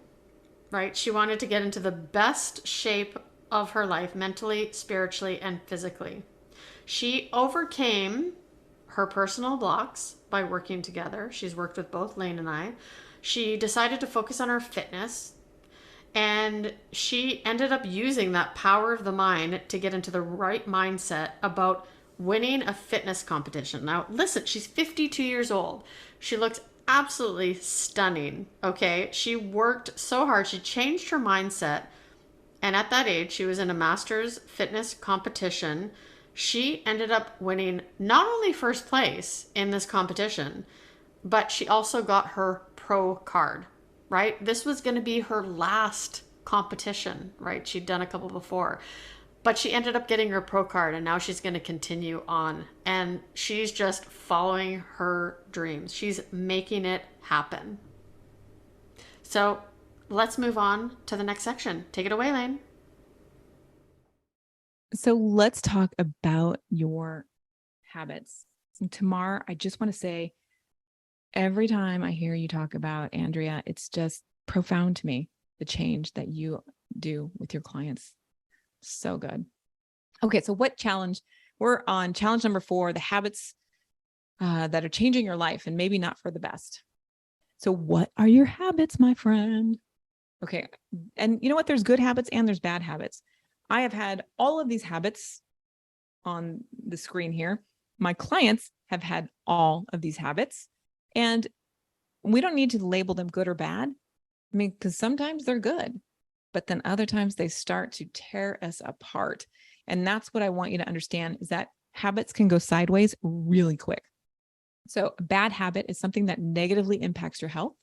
right, she wanted to get into the best shape of her life, mentally, spiritually, and physically. She overcame her personal blocks by working together. She's worked with both Lane and I. She decided to focus on her fitness, and she ended up using that power of the mind to get into the right mindset about winning a fitness competition. Now, listen, she's 52 years old. She looks absolutely stunning, okay? She worked so hard. She changed her mindset, and at that age, she was in a master's fitness competition. She ended up winning not only first place in this competition, but she also got her pro card, right? This was going to be her last competition, right? She'd done a couple before, but she ended up getting her pro card, and now she's going to continue on, and she's just following her dreams. She's making it happen. So let's move on to the next section. Take it away, Lane. So let's talk about your habits. And Tamar, I just want to say, every time I hear you talk about Andrea, it's just profound to me, the change that you do with your clients. So good. Okay, so what challenge? We're on challenge number 4, the habits that are changing your life and maybe not for the best. So what are your habits, my friend? Okay, and you know what? There's good habits and there's bad habits. I have had all of these habits on the screen here. My clients have had all of these habits, and we don't need to label them good or bad. I mean, because sometimes they're good, but then other times they start to tear us apart. And that's what I want you to understand, is that habits can go sideways really quick. So a bad habit is something that negatively impacts your health,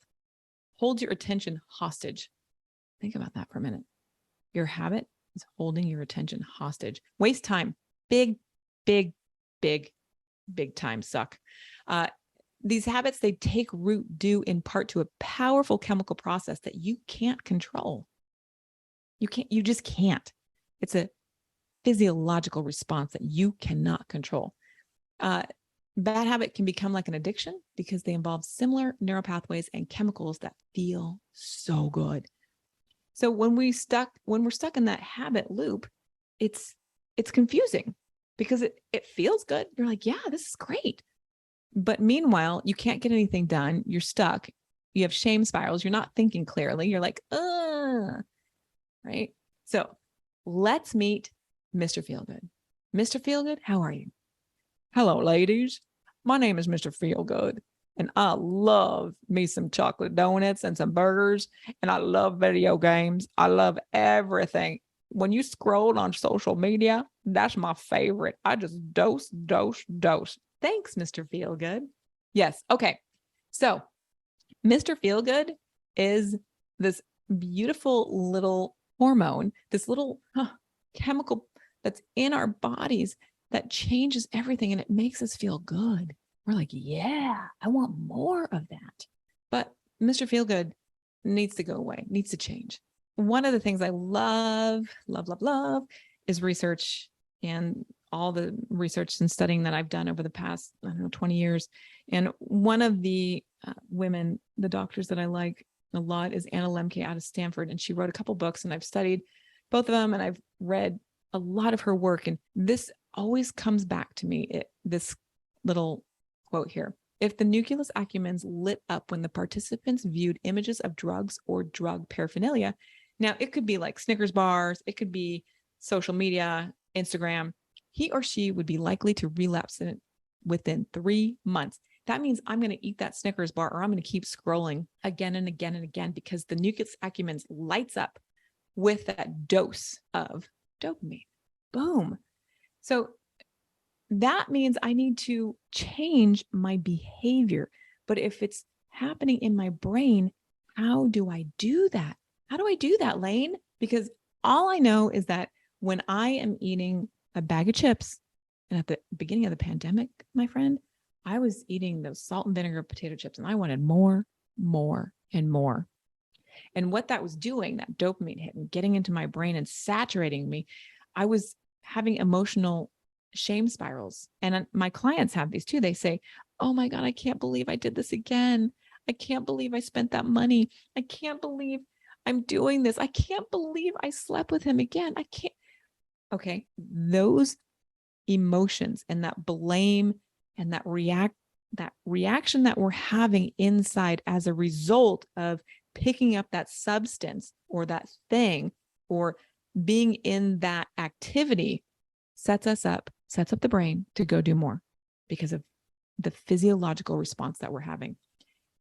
holds your attention hostage. Think about that for a minute. Your habit is holding your attention hostage. Waste time. Big, big, big, big time suck. These habits, they take root due in part to a powerful chemical process that you can't control. You just can't. It's a physiological response that you cannot control. Bad habit can become like an addiction because they involve similar neural pathways and chemicals that feel so good. So when we're stuck in that habit loop, it's confusing because it feels good. You're like, yeah, this is great. But meanwhile, you can't get anything done. You're stuck. You have shame spirals. You're not thinking clearly. You're like, right? So let's meet Mr. Feelgood. Mr. Feelgood, how are you? Hello, ladies. My name is Mr. Feelgood. And I love me some chocolate donuts and some burgers. And I love video games. I love everything. When you scroll on social media, that's my favorite. I just dose. Thanks, Mr. Feelgood. Yes. Okay. So Mr. Feelgood is this beautiful little hormone, this little chemical that's in our bodies that changes everything, and it makes us feel good. We're like, yeah, I want more of that. But Mr. Feelgood needs to go away, needs to change. One of the things I love is research, and all the research and studying that I've done over the past, 20 years. And one of the women, the doctors that I like a lot, is Anna Lemke out of Stanford. And she wrote a couple books, and I've studied both of them, and I've read a lot of her work. And this always comes back to me, this little quote here. If the nucleus accumbens lit up when the participants viewed images of drugs or drug paraphernalia, now it could be like Snickers bars, it could be social media, Instagram, he or she would be likely to relapse in it within 3 months. That means I'm going to eat that Snickers bar, or I'm going to keep scrolling again and again and again, because the nucleus accumbens lights up with that dose of dopamine. Boom. So that means I need to change my behavior. But if it's happening in my brain, how do I do that? How do I do that, Lane? Because all I know is that when I am eating a bag of chips, and at the beginning of the pandemic, my friend, I was eating those salt and vinegar potato chips, and I wanted more, and more. And what that was doing, that dopamine hit and getting into my brain and saturating me, I was having emotional shame spirals. And my clients have these too. They say, oh my God, I can't believe I did this again. I can't believe I spent that money. I can't believe I'm doing this. I can't believe I slept with him again. I can't. Okay. Those emotions and that blame and that reaction that we're having inside as a result of picking up that substance or that thing or being in that activity sets up the brain to go do more, because of the physiological response that we're having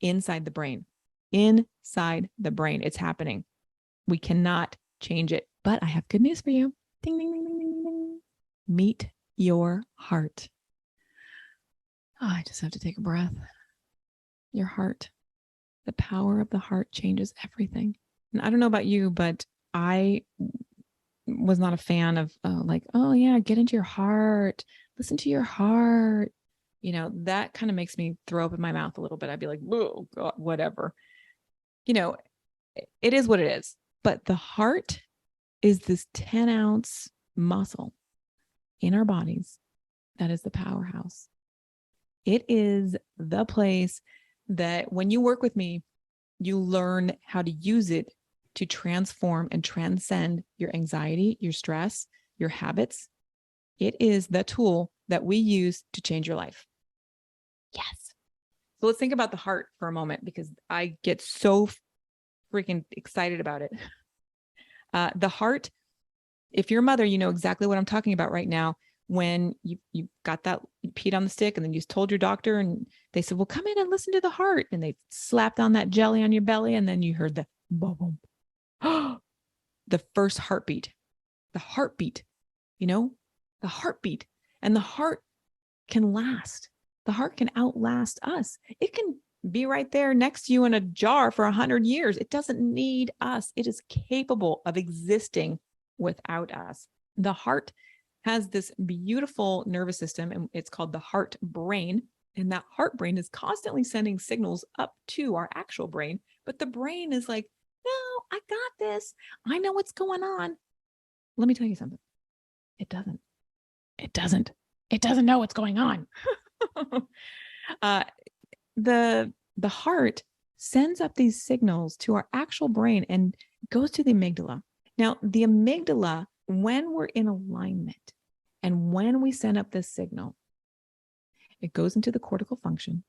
inside the brain. Inside the brain, it's happening. We cannot change it. But I have good news for you. Ding, ding, ding, ding, ding, ding. Meet your heart. Oh, I just have to take a breath. Your heart. The power of the heart changes everything. And I don't know about you, but I was not a fan of oh yeah, get into your heart, listen to your heart. That kind of makes me throw up in my mouth a little bit. I'd be like, oh God, whatever. It is what it is. But the heart is this 10-ounce muscle in our bodies that is the powerhouse. It is the place that when you work with me, you learn how to use it to transform and transcend your anxiety, your stress, your habits. It is the tool that we use to change your life. Yes. So let's think about the heart for a moment, because I get so freaking excited about it. The heart, if you're a mother, you know exactly what I'm talking about right now. When you got that, you peed on the stick, and then you told your doctor, and they said, well, come in and listen to the heart. And they slapped on that jelly on your belly, and then you heard the boom, boom. The first heartbeat, the heartbeat. And the heart can last. The heart can outlast us. It can be right there next to you in a jar for 100 years. It doesn't need us. It is capable of existing without us. The heart has this beautiful nervous system, and it's called the heart brain. And that heart brain is constantly sending signals up to our actual brain. But the brain is like, no, I got this. I know what's going on. Let me tell you something. It doesn't know what's going on. The heart sends up these signals to our actual brain and goes to the amygdala. Now, the amygdala, when we're in alignment and when we send up this signal, it goes into the cortical function,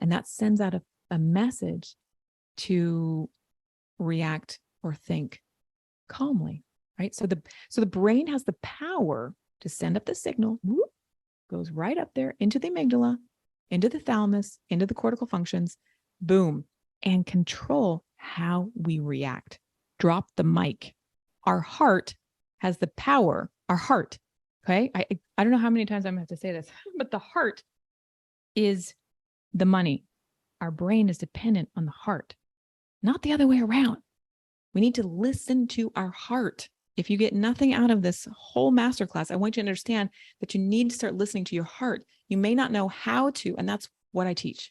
and that sends out a message to react or think calmly, right? So the brain has the power to send up the signal, whoop, goes right up there into the amygdala, into the thalamus, into the cortical functions, boom, and control how we react. Drop the mic. Our heart has the power, our heart, okay? I don't know how many times I'm going to have to say this, but the heart is the money. Our brain is dependent on the heart, not the other way around. We need to listen to our heart. If you get nothing out of this whole masterclass, I want you to understand that you need to start listening to your heart. You may not know how to, and that's what I teach.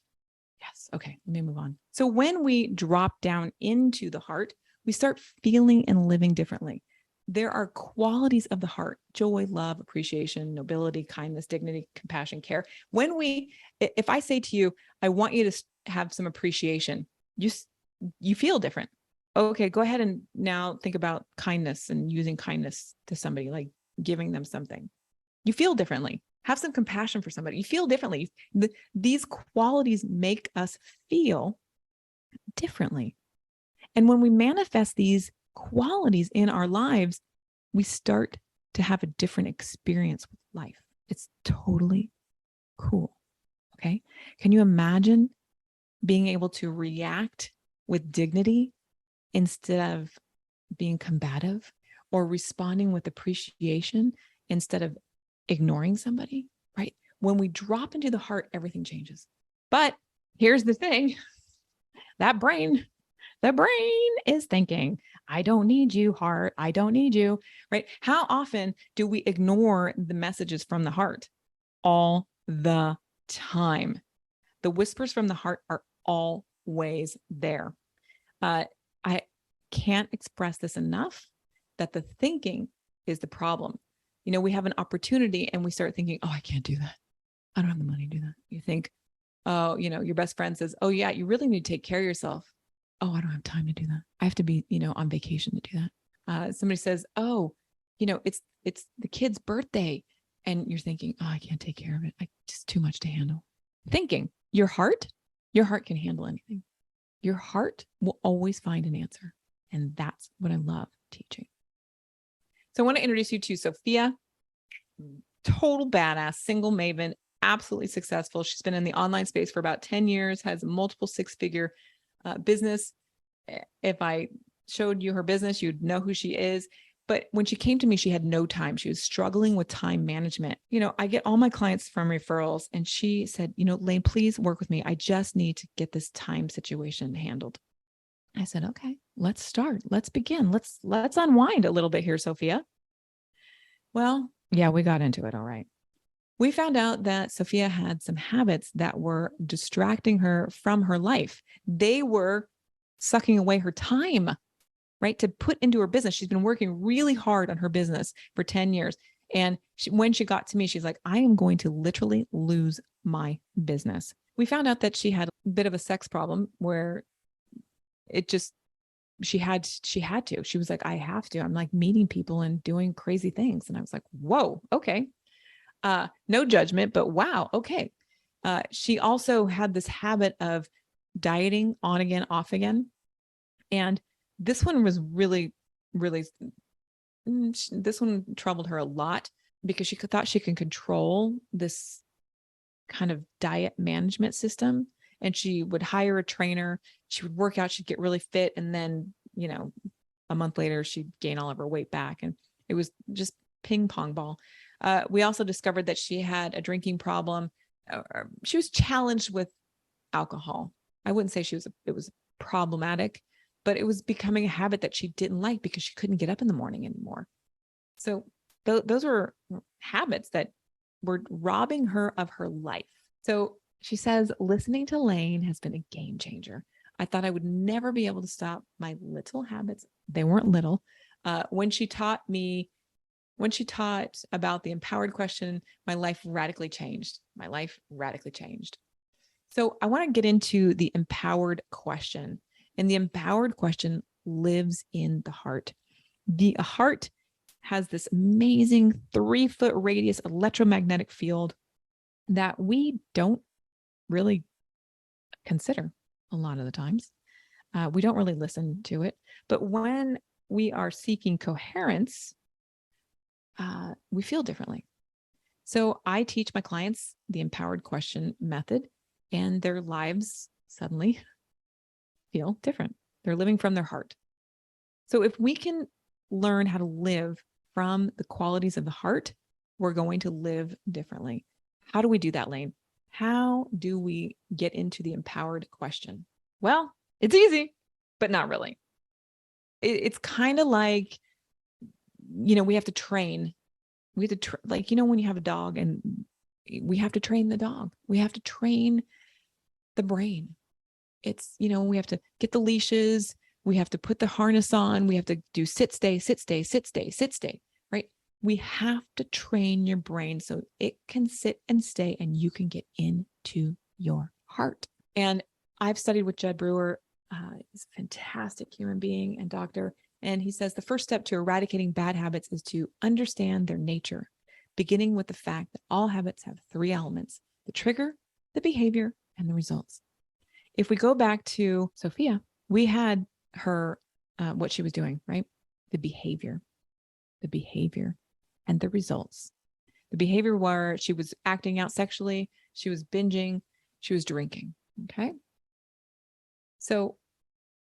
Yes. Okay. Let me move on. So when we drop down into the heart, we start feeling and living differently. There are qualities of the heart: joy, love, appreciation, nobility, kindness, dignity, compassion, care. If I say to you, I want you to have some appreciation, you feel different. Okay, go ahead and now think about kindness and using kindness to somebody, like giving them something. You feel differently. Have some compassion for somebody. You feel differently. These qualities make us feel differently. And when we manifest these qualities in our lives, we start to have a different experience with life. It's totally cool. Okay. Can you imagine being able to react with dignity instead of being combative, or responding with appreciation instead of ignoring somebody, right? When we drop into the heart, everything changes. But here's the thing: that brain is thinking, I don't need you, heart. I don't need you, right? How often do we ignore the messages from the heart? All the time. The whispers from the heart are always there. I can't express this enough, that the thinking is the problem. We have an opportunity and we start thinking, oh, I can't do that. I don't have the money to do that. You think, oh, your best friend says, oh yeah, you really need to take care of yourself. Oh, I don't have time to do that. I have to be, on vacation to do that. Somebody says, oh, it's the kid's birthday. And you're thinking, oh, I can't take care of it. Just too much to handle. Thinking. Your heart can handle anything. Your heart will always find an answer. And that's what I love teaching. So I want to introduce you to Sophia, total badass, single maven, absolutely successful. She's been in the online space for about 10 years, has multiple six-figure business. If I showed you her business, you'd know who she is. But when she came to me, she had no time. She was struggling with time management. I get all my clients from referrals, and she said, Lane, please work with me. I just need to get this time situation handled. I said, okay, let's start. Let's begin. Let's unwind a little bit here, Sophia. Well, yeah, we got into it. All right. We found out that Sophia had some habits that were distracting her from her life. They were sucking away her time, right, to put into her business. She's been working really hard on her business for 10 years. And when she got to me, she's like, I am going to literally lose my business. We found out that she had a bit of a sex problem where she had to. She was like, I have to. I'm like meeting people and doing crazy things. And I was like, whoa, okay. No judgment, but wow, okay. She also had this habit of dieting on again, off again. And this one was really, really, this one troubled her a lot because she thought she could control this kind of diet management system. And she would hire a trainer. She would work out. She'd get really fit. And then, a month later, she'd gain all of her weight back. And it was just ping pong ball. We also discovered that she had a drinking problem. She was challenged with alcohol. I wouldn't say it was problematic, but it was becoming a habit that she didn't like because she couldn't get up in the morning anymore. So those were habits that were robbing her of her life. So she says, listening to Lane has been a game changer. I thought I would never be able to stop my little habits. They weren't little. When she taught about the empowered question, my life radically changed. So I want to get into the empowered question. And the empowered question lives in the heart. The heart has this amazing 3-foot radius electromagnetic field that we don't really consider a lot of the times. We don't really listen to it. But when we are seeking coherence, we feel differently. So I teach my clients the empowered question method, and their lives suddenly feel different. They're living from their heart. So if we can learn how to live from the qualities of the heart, we're going to live differently. How do we do that, Lane? How do we get into the empowered question? Well, it's easy, but not really. It's kind of like, we have to train. We have to, when you have a dog and we have to train the dog, we have to train the brain. It's, we have to get the leashes, we have to put the harness on, we have to do sit, stay, sit, stay, sit, stay, sit, stay, right? We have to train your brain so it can sit and stay and you can get into your heart. And I've studied with Jed Brewer. He's a fantastic human being and doctor. And he says the first step to eradicating bad habits is to understand their nature, beginning with the fact that all habits have three elements: the trigger, the behavior, and the results. If we go back to Sophia, we had her, what she was doing, right? The behavior, and the results. The behavior where she was acting out sexually, she was binging, she was drinking. Okay. So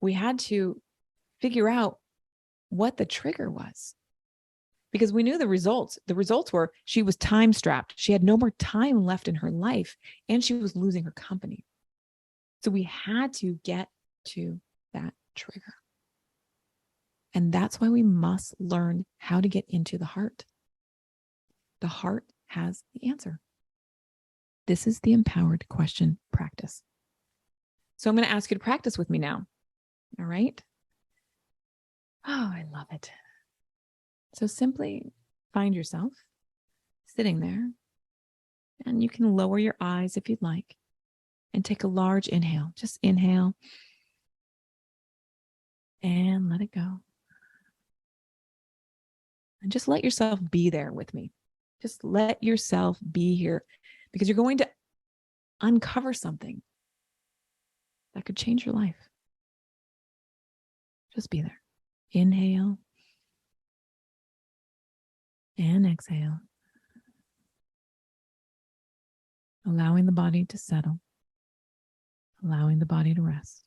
we had to figure out what the trigger was, because we knew the results. The results were she was time strapped. She had no more time left in her life and she was losing her company. So we had to get to that trigger. And that's why we must learn how to get into the heart. The heart has the answer. This is the empowered question practice. So I'm going to ask you to practice with me now. All right. Oh, I love it. So simply find yourself sitting there, and you can lower your eyes if you'd like and take a large inhale. Just inhale and let it go. And just let yourself be there with me. Just let yourself be here, because you're going to uncover something that could change your life. Just be there. Inhale and exhale, allowing the body to settle, allowing the body to rest.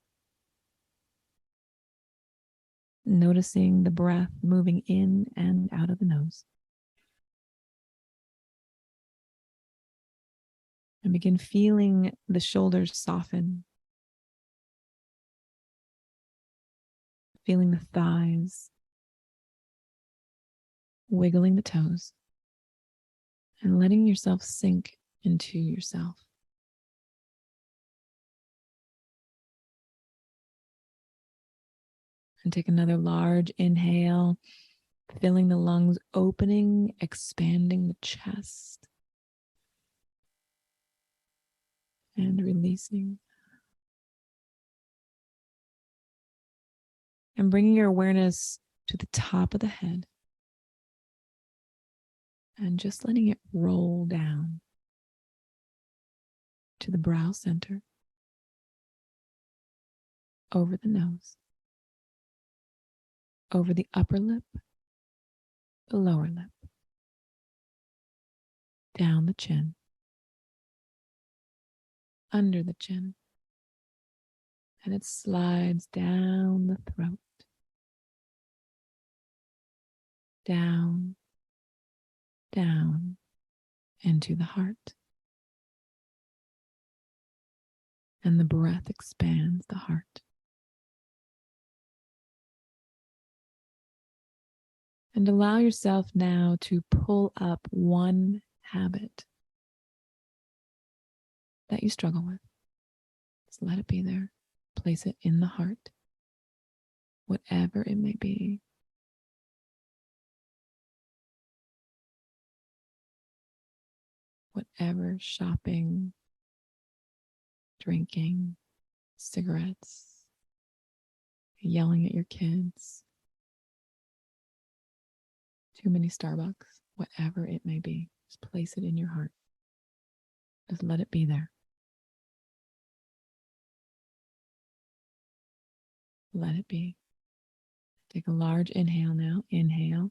Noticing the breath moving in and out of the nose. And begin feeling the shoulders soften, feeling the thighs, wiggling the toes, and letting yourself sink into yourself. And take another large inhale, filling the lungs, opening, expanding the chest, and releasing. And bringing your awareness to the top of the head and just letting it roll down to the brow center, over the nose, over the upper lip, the lower lip, down the chin, under the chin, and it slides down the throat, down, down into the heart. And the breath expands the heart. And allow yourself now to pull up one habit that you struggle with. Just let it be there. Place it in the heart, whatever it may be. Whatever: shopping, drinking, cigarettes, yelling at your kids, too many Starbucks, whatever it may be. Just place it in your heart. Just let it be there. Let it be. Take a large inhale now. Inhale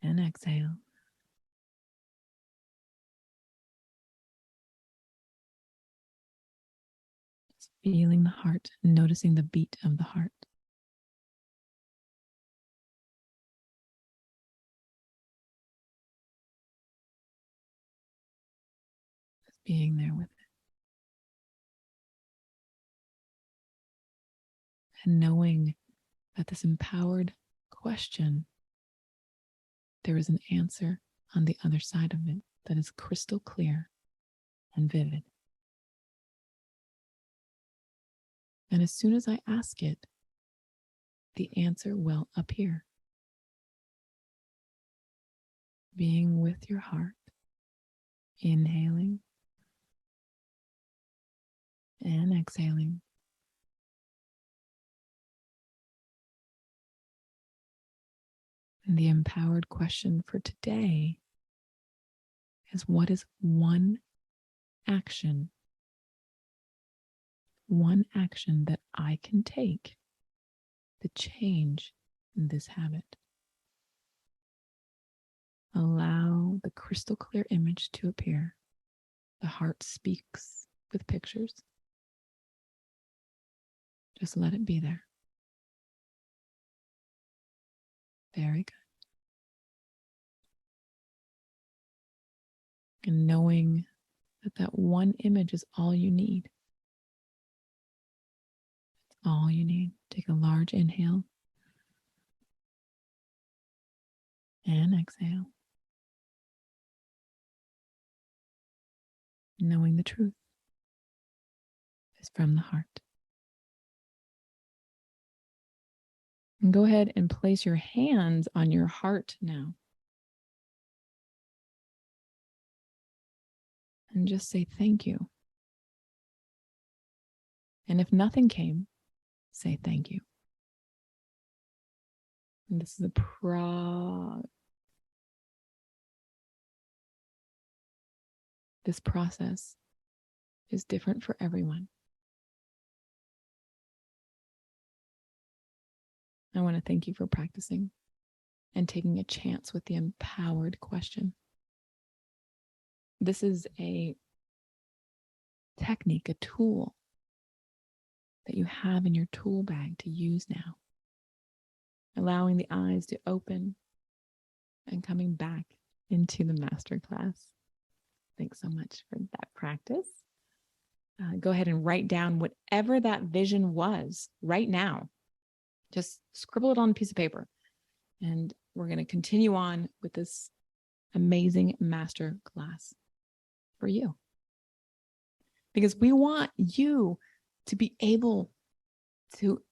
and exhale. Feeling the heart, noticing the beat of the heart. Just being there with it. And knowing that this empowered question, there is an answer on the other side of it that is crystal clear and vivid. And as soon as I ask it, the answer will appear. Being with your heart, inhaling and exhaling. And the empowered question for today is, what is one action that I can take to change this habit? Allow the crystal clear image to appear. The heart speaks with pictures. Just let it be there. Very good. And knowing that that one image is all you need. It's all you need. Take a large inhale and exhale. Knowing the truth is from the heart. And go ahead and place your hands on your heart now. And just say thank you. And if nothing came, say thank you. And this is this process is different for everyone. I want to thank you for practicing and taking a chance with the empowered question. This is a technique, a tool that you have in your tool bag to use now. Allowing the eyes to open and coming back into the masterclass. Thanks so much for that practice. Go ahead and write down whatever that vision was right now. Just scribble it on a piece of paper. And we're going to continue on with this amazing masterclass for you. Because we want you to be able to,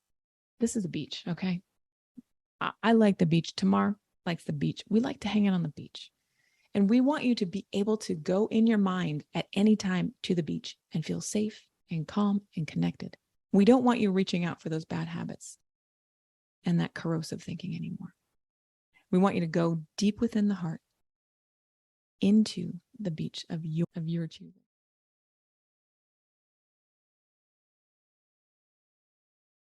this is a beach, okay? I like the beach. Tamar likes the beach. We like to hang out on the beach. And we want you to be able to go in your mind at any time to the beach and feel safe and calm and connected. We don't want you reaching out for those bad habits and that corrosive thinking anymore. We want you to go deep within the heart into the beach of your choosing.